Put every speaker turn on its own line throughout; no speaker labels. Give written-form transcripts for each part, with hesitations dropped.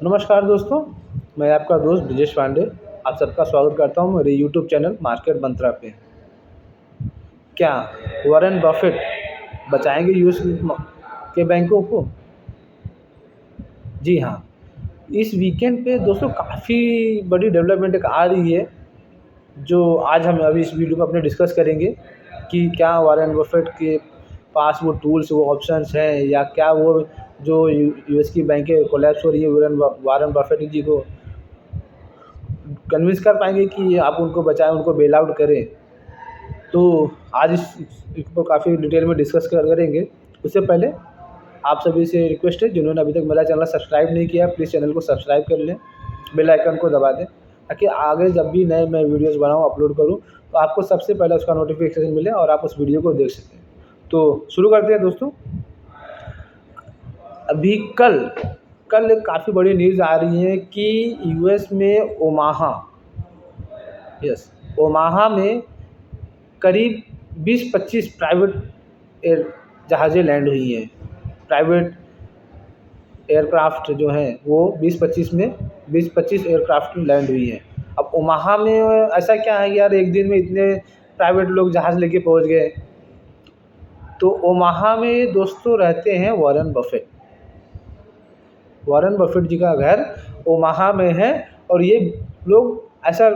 नमस्कार दोस्तों, मैं आपका दोस्त ब्रजेश पांडे। आप सबका स्वागत करता हूँ मेरे यूट्यूब चैनल मार्केट मंत्रा पे। क्या वॉरेन बफेट बचाएंगे यूएस के बैंकों को? जी हाँ, इस वीकेंड पे दोस्तों काफ़ी बड़ी डेवलपमेंट एक आ रही है, जो आज हम अभी इस वीडियो में अपने डिस्कस करेंगे कि क्या वॉरेन बफेट के पास वो टूल्स, वो ऑप्शंस हैं, या क्या वो जो यूएस की बैंकें कोलैप्स हो रही है, वॉरेन बफेट जी को कन्विंस कर पाएंगे कि आप उनको बचाएं, उनको बेल आउट करें। तो आज इस पर काफ़ी डिटेल में डिस्कस करेंगे। उससे पहले आप सभी से रिक्वेस्ट है, जिन्होंने अभी तक मेरा चैनल सब्सक्राइब नहीं किया, प्लीज़ चैनल को सब्सक्राइब कर लें, बेल आइकन को दबा दें, ताकि आगे जब भी नए मैं वीडियोस बनाऊँ, अपलोड करूँ, तो आपको सबसे पहले उसका नोटिफिकेशन मिले और आप उस वीडियो को देख सकें। तो शुरू करते हैं दोस्तों। अभी कल कल एक काफ़ी बड़ी न्यूज़ आ रही है कि यूएस में ओमाहा में करीब 20-25 प्राइवेट एयर जहाज़ें लैंड हुई हैं। प्राइवेट एयरक्राफ्ट जो हैं वो 20-25 एयरक्राफ्ट लैंड हुई हैं। अब ओमाहा में ऐसा क्या है कि यार एक दिन में इतने प्राइवेट लोग जहाज़ लेके पहुंच गए। तो ओमाहा में दोस्तों रहते हैं वॉरेन बफेट जी का घर ओमाहा में है। और ये लोग, ऐसा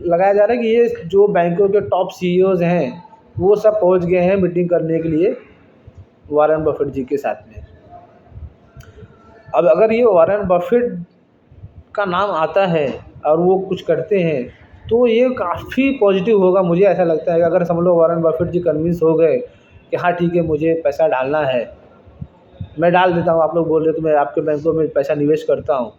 लगाया जा रहा है कि ये जो बैंकों के टॉप सीईओज हैं वो सब पहुंच गए हैं मीटिंग करने के लिए वॉरेन बफेट जी के साथ में। अब अगर ये वॉरेन बफेट का नाम आता है और वो कुछ करते हैं तो ये काफ़ी पॉजिटिव होगा। मुझे ऐसा लगता है कि अगर समझ लो वॉरेन बफेट जी कन्विंस हो गए कि हाँ ठीक है, मुझे पैसा डालना है, मैं डाल देता हूँ, आप लोग बोल रहे हो तो मैं आपके बैंकों में पैसा निवेश करता हूँ,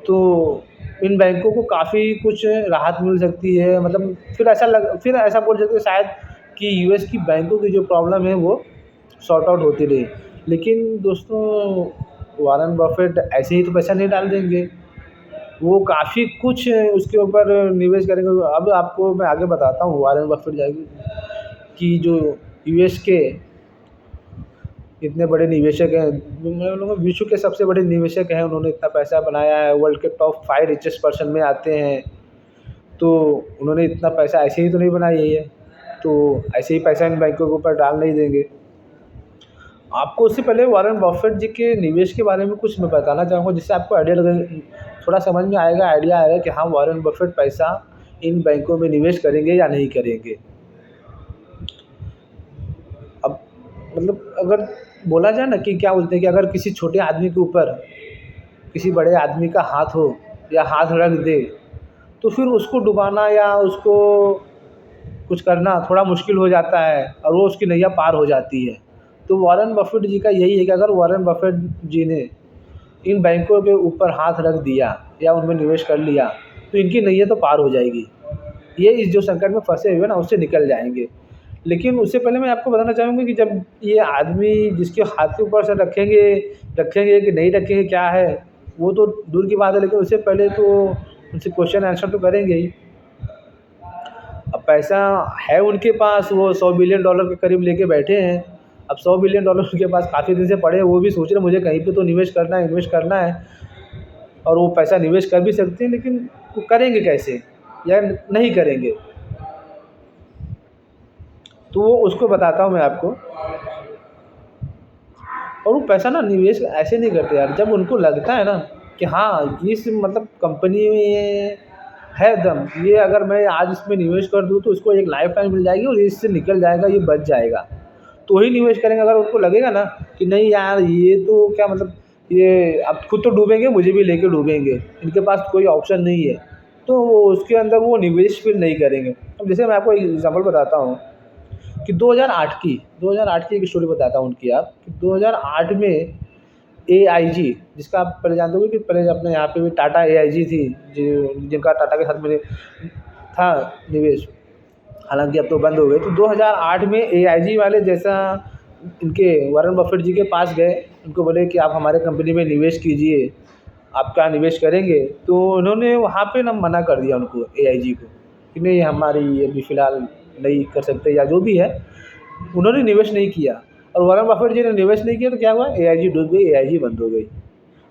तो इन बैंकों को काफ़ी कुछ राहत मिल सकती है। मतलब फिर ऐसा बोल सकते हैं शायद कि यूएस की बैंकों की जो प्रॉब्लम है वो सॉर्ट आउट होती रही। लेकिन दोस्तों, वॉरेन बफेट ऐसे ही तो पैसा नहीं डाल देंगे, वो काफ़ी कुछ उसके ऊपर निवेश करेंगे। अब आपको मैं आगे बताता हूँ वॉरेन बफेट जाएगी कि जो यूएस के इतने बड़े निवेशक हैं, विश्व के सबसे बड़े निवेशक हैं, उन्होंने इतना पैसा बनाया है, वर्ल्ड के टॉप 5 रिचेस्ट पर्सन में आते हैं। तो उन्होंने इतना पैसा ऐसे ही तो नहीं बनाया है, तो ऐसे ही पैसा इन बैंकों के ऊपर डाल नहीं देंगे। आपको उससे पहले वॉरेन बफेट जी के निवेश के बारे में कुछ मैं बताना चाहूँगा, जिससे आपको आइडिया लगे, थोड़ा समझ में आइडिया आएगा कि हाँ वॉरेन बफेट पैसा इन बैंकों में निवेश करेंगे या नहीं करेंगे। अब मतलब अगर बोला जाए ना कि क्या बोलते हैं कि अगर किसी छोटे आदमी के ऊपर किसी बड़े आदमी का हाथ हो या हाथ रख दे, तो फिर उसको डुबाना या उसको कुछ करना थोड़ा मुश्किल हो जाता है और वो उसकी नैया पार हो जाती है। तो वॉरेन बफेट जी का यही है कि अगर वॉरेन बफेट जी ने इन बैंकों के ऊपर हाथ रख दिया या उनमें निवेश कर लिया तो इनकी नैया तो पार हो जाएगी, ये इस जो संकट में फंसे हुए ना उससे निकल जाएंगे। लेकिन उससे पहले मैं आपको बताना चाहूँगा कि जब ये आदमी जिसके हाथ के ऊपर से रखेंगे कि नहीं रखेंगे क्या है वो तो दूर की बात है, लेकिन उससे पहले तो उनसे क्वेश्चन आंसर तो करेंगे ही। अब पैसा है उनके पास, वो $100 बिलियन के करीब लेके बैठे हैं। अब $100 बिलियन उनके पास काफ़ी दिन से पड़े हैं, वो भी सोच रहे हैं मुझे कहीं पे तो निवेश करना है, इन्वेस्ट करना है। और वो पैसा निवेश कर भी सकते हैं, लेकिन वो करेंगे कैसे या नहीं करेंगे, तो वो उसको बताता हूँ मैं आपको। और वो पैसा ना निवेश ऐसे नहीं करते यार, जब उनको लगता है ना कि हाँ इस मतलब कंपनी में है दम, ये अगर मैं आज इसमें निवेश कर दूँ तो इसको एक लाइफ टाइम मिल जाएगी और ये इससे निकल जाएगा, ये बच जाएगा, तो ही निवेश करेंगे। अगर उनको लगेगा ना कि नहीं यार ये तो क्या मतलब, ये अब खुद तो डूबेंगे, मुझे भी लेके डूबेंगे, इनके पास कोई ऑप्शन नहीं है, तो वो उसके अंदर वो निवेश फिर नहीं करेंगे। अब जैसे मैं आपको एक एग्जांपल बताता हूँ कि 2008 की एक स्टोरी बताता हूँ उनकी। आप कि 2008 में एआईजी, जिसका आप पहले जानते होंगे कि पहले अपने यहाँ पे भी टाटा एआईजी थी, जिनका टाटा के साथ में था निवेश, हालांकि अब तो बंद हो गए। तो 2008 में एआईजी वाले जैसा इनके वॉरेन बफेट जी के पास गए, उनको बोले कि आप हमारे कंपनी में निवेश कीजिए, आप क्या निवेश करेंगे? तो उन्होंने वहाँ पे ना मना कर दिया उनको, एआईजी को, कि नहीं हमारी अभी फ़िलहाल नहीं कर सकते या जो भी है, उन्होंने निवेश नहीं किया। और वॉरेन बफेट जी ने निवेश नहीं किया तो क्या हुआ, एआईजी डूब गई, एआईजी बंद हो गई।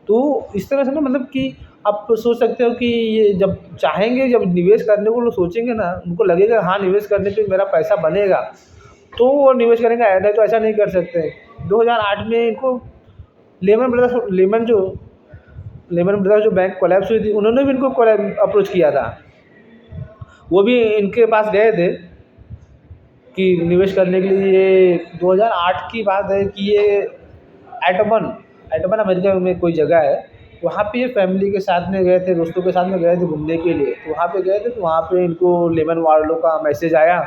तो इस तरह से ना मतलब कि आप सोच सकते हो कि ये जब चाहेंगे, जब निवेश करने को लोग सोचेंगे ना, उनको लगेगा हाँ निवेश करने पे मेरा पैसा बनेगा, तो वो निवेश करेंगे, नहीं तो ऐसा नहीं कर सकते। 2008 में इनको लेमन जो बैंक कोलैप्स हुई थी, उन्होंने भी इनको अप्रोच किया था। वो भी इनके पास गए थे कि निवेश करने के लिए। ये 2008 की बात है कि ये एटमन एटमन अमेरिका में कोई जगह है, वहाँ पे ये फैमिली के साथ में गए थे, दोस्तों के साथ में गए थे घूमने के लिए। तो वहाँ पे गए थे, तो वहाँ पे इनको लेमन वालों का मैसेज आया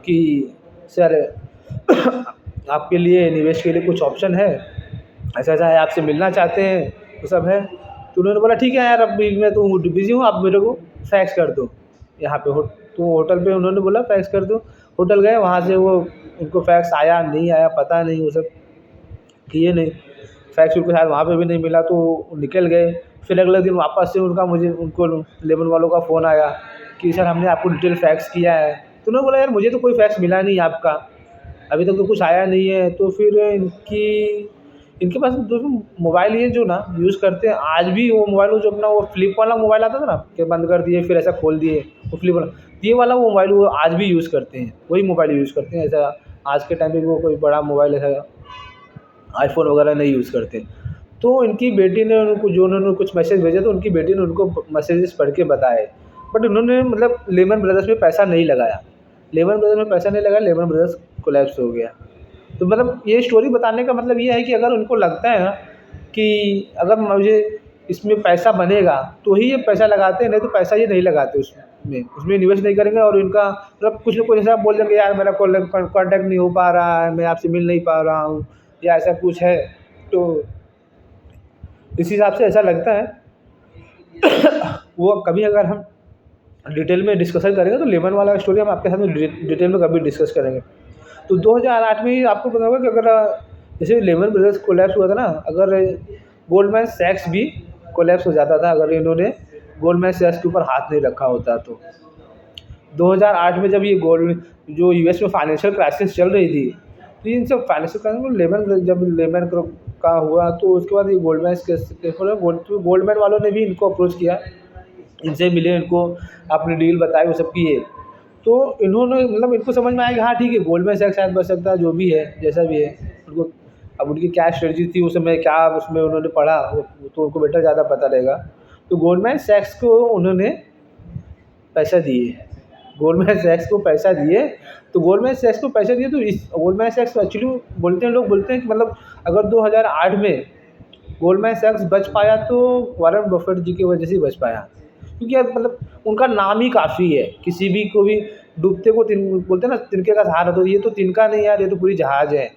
कि सर आपके लिए निवेश के लिए कुछ ऑप्शन है, ऐसा ऐसा है, आपसे मिलना चाहते हैं, वो सब है। तो उन्होंने बोला ठीक है यार, अभी मैं तो बिज़ी हूँ, आप मेरे को फैक्स कर दो यहाँ पे तो होटल पे उन्होंने बोला फैक्स कर दो। होटल गए, वहाँ से वो उनको फैक्स आया नहीं आया पता नहीं, वो सब किए नहीं, फैक्स उनके साथ वहाँ पे भी नहीं मिला, तो वो निकल गए। फिर अगले दिन वापस से उनको लेमन वालों का फ़ोन आया कि सर हमने आपको डिटेल फैक्स किया है। तो उन्होंने बोला यार मुझे तो कोई फैक्स मिला नहीं आपका, अभी तक तो कुछ आया नहीं है। तो फिर इनके पास जो मोबाइल ये जो ना यूज़ करते हैं आज भी, वो मोबाइल जो अपना वो फ्लिप वाला मोबाइल आता था ना कि बंद कर दिए फिर ऐसा खोल दिए, वो फ्लिप वाला, ये वाला वो मोबाइल वो आज भी यूज़ करते हैं, वही मोबाइल यूज़ करते हैं। ऐसा आज के टाइम पे वो कोई बड़ा मोबाइल ऐसा आईफ़ोन वगैरह नहीं यूज़ करते। तो इनकी बेटी ने उन्होंने कुछ मैसेज भेजे, तो उनकी बेटी ने उनको मैसेजेस पढ़ के बताए। बट उन्होंने मतलब लेमन ब्रदर्स में पैसा नहीं लगाया, लेमन ब्रदर्स कोलैप्स हो गया। तो मतलब ये स्टोरी बताने का मतलब ये है कि अगर उनको लगता है ना कि अगर मुझे इसमें पैसा बनेगा तो ही ये पैसा लगाते हैं, नहीं तो पैसा ये नहीं लगाते उसमें निवेश नहीं करेंगे। और इनका मतलब कुछ ना कुछ ऐसा बोल देंगे यार मेरा कॉन्टैक्ट नहीं हो पा रहा है, मैं आपसे मिल नहीं पा रहा हूँ, या ऐसा कुछ है। तो इस हिसाब से ऐसा लगता है। वो कभी अगर हम डिटेल में डिस्कशन करेंगे तो लेमन वाला स्टोरी हम आपके साथ में डिटेल में कभी डिस्कस करेंगे। तो 2008 में ही आपको पता होगा कि अगर जैसे लेमन ब्रदर्स कोलैप्स हुआ था ना, अगर गोल्डमैन सैक्स भी कोलैप्स हो जाता था अगर इन्होंने गोल्डमैन सैक्स के ऊपर हाथ नहीं रखा होता। तो 2008 में जब ये जो यूएस में फाइनेंशियल क्राइसिस चल रही थी, तो इन सब फाइनेंशियल क्राइसिस जब लेमन का हुआ, तो उसके बाद ये गोल्डमैन वालों ने भी इनको अप्रोच किया, इनसे मिले, इनको अपनी डील बताई, वो सब किए। तो इन्होंने मतलब इनको समझ में आया कि हाँ ठीक है, गोल्डमैन सैक्स शायद बच सकता है, जो भी है जैसा भी है उनको। अब उनकी क्या स्ट्रेटजी थी उस समय, क्या उसमें उन्होंने पढ़ा, वो तो उनको बेटर ज़्यादा पता रहेगा। तो गोल्डमैन सैक्स को उन्होंने पैसा दिए, गोल्डमैन सैक्स को पैसा दिए। तो गोल्डमैन सैक्स को पैसा दिए, तो इस गोल्डमैन सैक्स एक्चुअली लोग बोलते हैं कि मतलब अगर 2008 में गोल्डमैन सैक्स बच पाया तो वॉरेन बफेट जी की वजह से ही बच पाया, क्योंकि यार मतलब उनका नाम ही काफ़ी है। किसी भी को भी डूबते को बोलते हैं ना, तिनके का सहारा, तो ये तो तिनका नहीं यार, ये तो पूरी जहाज़ है।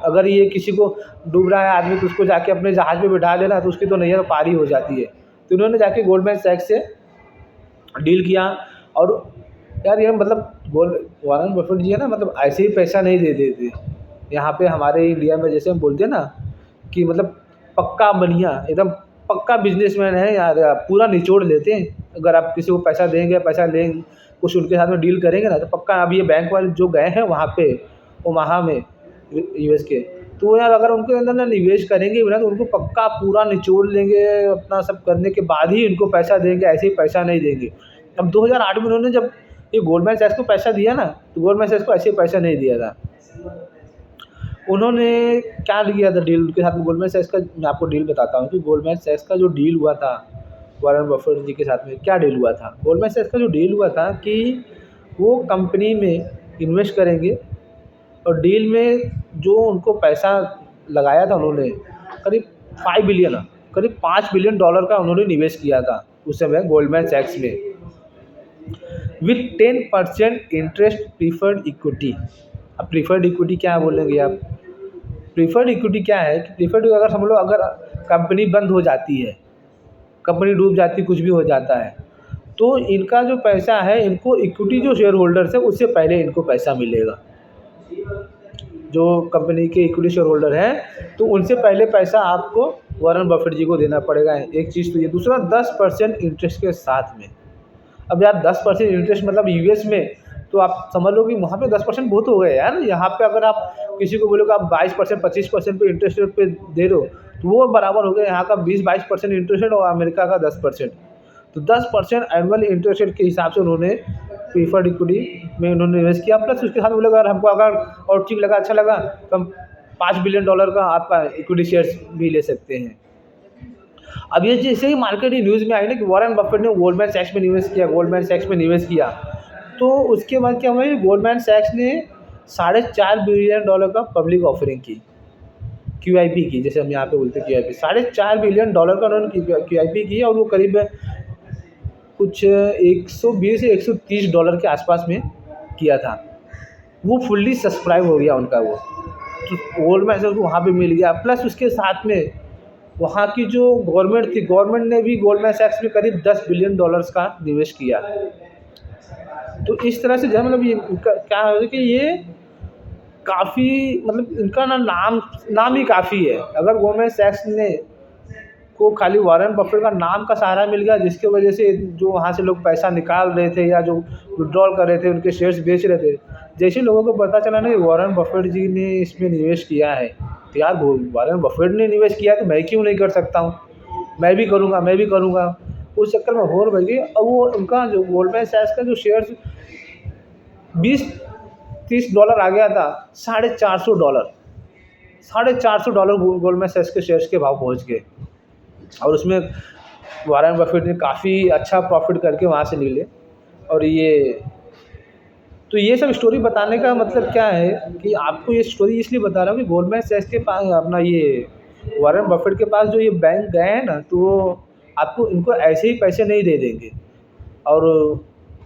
अगर ये किसी को डूब रहा है आदमी, तो उसको जाके अपने जहाज़ में बिठा लेना, तो उसकी तो नैया तो पार ही हो जाती है। तो उन्होंने जाके गोल्डमैन सैक्स से डील किया। और यार ये मतलब वॉरेन बफेट जी है ना, मतलब ऐसे ही पैसा नहीं दे देते। यहाँ पे हमारे इंडिया में जैसे हम बोलते हैं ना कि मतलब पक्का बनिया, एकदम पक्का बिजनेसमैन है यार, पूरा निचोड़ लेते हैं। अगर आप किसी को पैसा देंगे, पैसा लेंगे, कुछ उनके साथ में डील करेंगे ना, तो पक्का। अब ये बैंक वाले जो गए हैं वहाँ पे ओमाहा में यूएस के, तो यार अगर उनके अंदर ना निवेश करेंगे भी ना, तो उनको पक्का पूरा निचोड़ लेंगे, अपना सब करने के बाद ही इनको पैसा देंगे, ऐसे ही पैसा नहीं देंगे। अब 2008 में उन्होंने जब ये गोल्डमैन सैक्स को पैसा दिया ना, तो गोल्डमैन सैक्स को ऐसे ही पैसा नहीं दिया था। उन्होंने क्या किया था डील उनके साथ में, गोल्डमैन सैक्स का मैं आपको डील बताता हूँ कि गोल्डमैन सैक्स का जो डील हुआ था वॉरेन बफेट जी के साथ में, क्या डील हुआ था। गोल्डमैन सैक्स का जो डील हुआ था कि वो कंपनी में इन्वेस्ट करेंगे, और डील में जो उनको पैसा लगाया था उन्होंने करीब 5 बिलियन डॉलर का उन्होंने निवेश किया था उस समय गोल्डमैन सैक्स में, विथ 10% इंटरेस्ट प्रीफर्ड इक्विटी। अब प्रीफर्ड इक्विटी क्या बोलेंगे आप। प्रीफर्ड इक्विटी क्या है कि प्रीफर्ड अगर समझ लो, अगर कंपनी बंद हो जाती है, कंपनी डूब जाती, कुछ भी हो जाता है, तो इनका जो पैसा है, इनको इक्विटी जो शेयर होल्डर्स है उससे पहले इनको पैसा मिलेगा। जो कंपनी के इक्विटी शेयर होल्डर हैं, तो उनसे पहले पैसा आपको वॉरेन बफेट जी को देना पड़ेगा। एक चीज़ तो ये, दूसरा 10% इंटरेस्ट के साथ में। अब यार 10% इंटरेस्ट मतलब यूएस में, तो आप समझ लो कि वहाँ पे 10% बहुत हो गए यार। यहाँ पे अगर आप किसी को बोलोगे आप 22% 25% पे इंटरेस्ट रेट पे दे रहे हो, तो वो बराबर हो गया यहाँ का 20-22% इंटरेस्ट रेट और अमेरिका का 10%। तो 10% एनुअल इंटरेस्ट रेट के हिसाब से उन्होंने प्रीफर्ड इक्विटी में उन्होंने इन्वेस्ट किया। प्लस उसके साथ वो लोग, अगर हमको अगर और ठीक लगा, अच्छा लगा, तो हम $5 बिलियन का आपका इक्विटी शेयर्स भी ले सकते हैं। अब ये जैसे ही मार्केट न्यूज़ में आई ना कि वॉरेन बफेट ने गोल्डमैन सैक्स में निवेश किया, गोल्डमैन सैक्स में निवेश किया, तो उसके बाद क्या हुआ, गोल्डमैन सैक्स ने $4.5 बिलियन का पब्लिक ऑफरिंग की, QIP की, जैसे हम यहाँ पे बोलते हैं QIP। $4.5 बिलियन का उन्होंने QIP की और वो करीब कुछ $120 से $130 के आसपास में किया था। वो फुल्ली सब्सक्राइब हो गया उनका वो, तो गोल्डमैन सैक्स को वहाँ पे मिल गया। प्लस उसके साथ में वहाँ की जो गवर्नमेंट थी, गवर्नमेंट ने भी गोल्डमैन सैक्स में करीब $10 बिलियन का निवेश किया। तो इस तरह से जो है, मतलब ये क्या है कि ये काफ़ी, मतलब इनका नाम ही काफ़ी है। अगर गोल्डमैन सैक्स ने को खाली वॉरेन बफेट का नाम का सहारा मिल गया, जिसकी वजह से जो वहाँ से लोग पैसा निकाल रहे थे या जो विड्रॉल कर रहे थे, उनके शेयर्स बेच रहे थे, जैसे लोगों को पता चला ना वॉरेन बफेट जी ने इसमें निवेश किया है, तो यार वॉरेन बफेट ने निवेश किया तो मैं क्यों नहीं कर सकता हूँ, मैं भी करूँगा। उस चक्कर में और बढ़ गई। और वो उनका जो गोल्डमैन सैक्स का जो शेयर्स $20-30 आ गया था, $450 गोल्डमैन सैक्स के शेयर्स के भाव पहुँच गए। और उसमें वॉरेन बफेट ने काफ़ी अच्छा प्रॉफिट करके वहाँ से निकले। और ये सब स्टोरी बताने का मतलब क्या है कि आपको ये स्टोरी इसलिए बता रहा हूँ कि गोल्डमैन सैक्स के पास अपना ये वॉरेन बफेट के पास जो ये बैंक गए हैं ना, तो वो आपको इनको ऐसे ही पैसे नहीं दे देंगे। और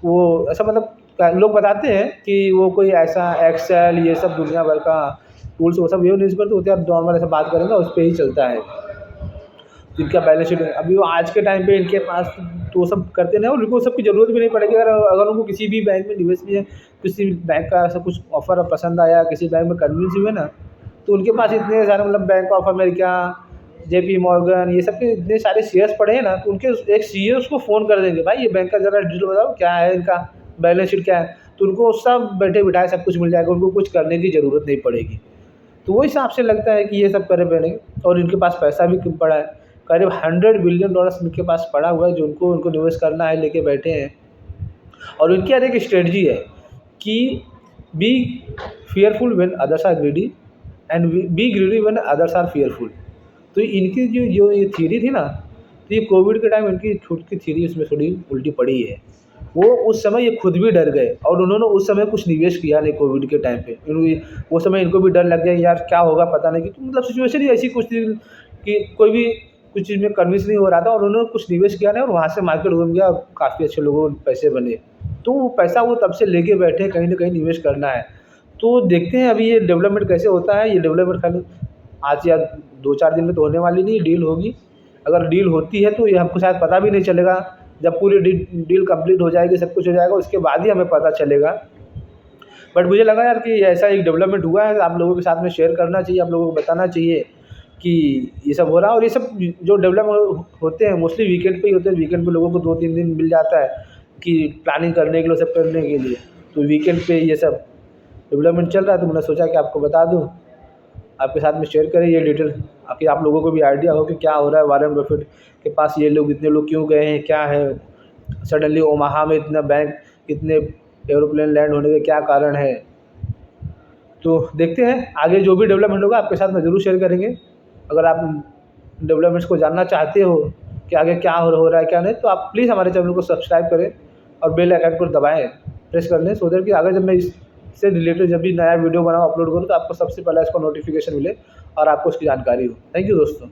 वो ऐसा, मतलब लोग बताते हैं कि वो कोई ऐसा एक्सेल ये सब दुनिया भर का टूल्स वो सब यूज़ नहीं करते होते, आप नॉर्मल ऐसा बात करेंगे उस पर ही चलता है। इनका बैलेंस शीट अभी वो आज के टाइम पे इनके पास तो वो सब करते नहीं, और उनको सबकी ज़रूरत भी नहीं पड़ेगी। अगर उनको किसी भी बैंक में निवेश किया, किसी बैंक का ऐसा कुछ ऑफ़र पसंद आया, किसी बैंक में कन्विंस हुए ना, तो उनके पास इतने सारे, मतलब bank of America, JP Morgan, ये सब के इतने सारे शेयर्स पड़े हैं ना, तो उनके एक CEO उसको फ़ोन कर देंगे, भाई ये बैंक का ज़रा डिटेल बताओ, क्या है इनका बैलेंस शीट क्या है, तो उनको सब बैठे बिठाए सब कुछ मिल जाएगा, उनको कुछ करने की ज़रूरत नहीं पड़ेगी। तो वो हिसाब से लगता है कि ये सब करे पड़ेंगे। और इनके पास पैसा भी कम पड़ा है, करीब $100 बिलियन इनके पास पड़ा हुआ है, जो उनको निवेश करना है, लेके बैठे हैं। और इनकी यार एक स्ट्रेटजी है कि be fearful when others are greedy and be greedy when others are fearful. तो इनकी जो ये थ्योरी थी ना, तो ये कोविड के टाइम इनकी छूट की थ्योरी उसमें थोड़ी उल्टी पड़ी है। वो उस समय ये खुद भी डर गए और उन्होंने उस समय कुछ निवेश किया नहीं कोविड के टाइम पे। वो समय इनको भी डर लग गया, यार क्या होगा पता नहीं, कि मतलब सिचुएशन ही ऐसी कुछ थी कि कोई भी कुछ चीज़ में कन्विंस नहीं हो रहा था, और उन्होंने कुछ निवेश किया नहीं और वहाँ से मार्केट घूम गया और काफ़ी अच्छे लोगों को पैसे बने। तो वो पैसा वो तब से लेके बैठे, कहीं ना कहीं निवेश करना है। तो देखते हैं अभी ये डेवलपमेंट कैसे होता है। ये डेवलपमेंट खाली आज या 2-4 दिन में तो होने वाली नहीं, डील होगी। अगर डील होती है तो ये हमको शायद पता भी नहीं चलेगा, जब पूरी डील कंप्लीट हो जाएगी, सब कुछ हो जाएगा, उसके बाद ही हमें पता चलेगा। बट मुझे लगा यार कि ऐसा एक डेवलपमेंट हुआ है, आप लोगों के साथ में शेयर करना चाहिए, आप लोगों को बताना चाहिए कि ये सब हो रहा है। और ये सब जो डेवलपमेंट होते हैं मोस्टली वीकेंड पे ही होते हैं। वीकेंड पे लोगों को 2-3 दिन मिल जाता है कि प्लानिंग करने के लिए, सब करने के लिए। तो वीकेंड पे ये सब डेवलपमेंट चल रहा है, तो मैंने सोचा कि आपको बता दूँ, आपके साथ में शेयर करें ये डिटेल, ताकि आप लोगों को भी आइडिया हो कि क्या हो रहा है। वॉरेन बफेट के पास ये लोग, इतने लोग क्यों गए हैं, क्या है सडनली ओमाहा में इतना बैंक, इतने एरोप्लेन लैंड होने के क्या कारण है। तो देखते हैं आगे जो भी डेवलपमेंट होगा आपके साथ में ज़रूर शेयर करेंगे। अगर आप डेवलपमेंट्स को जानना चाहते हो कि आगे क्या हो रहा है क्या नहीं, तो आप प्लीज़ हमारे चैनल को सब्सक्राइब करें और बेल आइकन को दबाएँ, प्रेस कर लें, सो दैट कि आगे जब मैं इससे रिलेटेड जब भी नया वीडियो बनाऊँ, अपलोड करूँ, तो आपको सबसे पहले इसका नोटिफिकेशन मिले और आपको उसकी जानकारी हो। थैंक यू दोस्तों।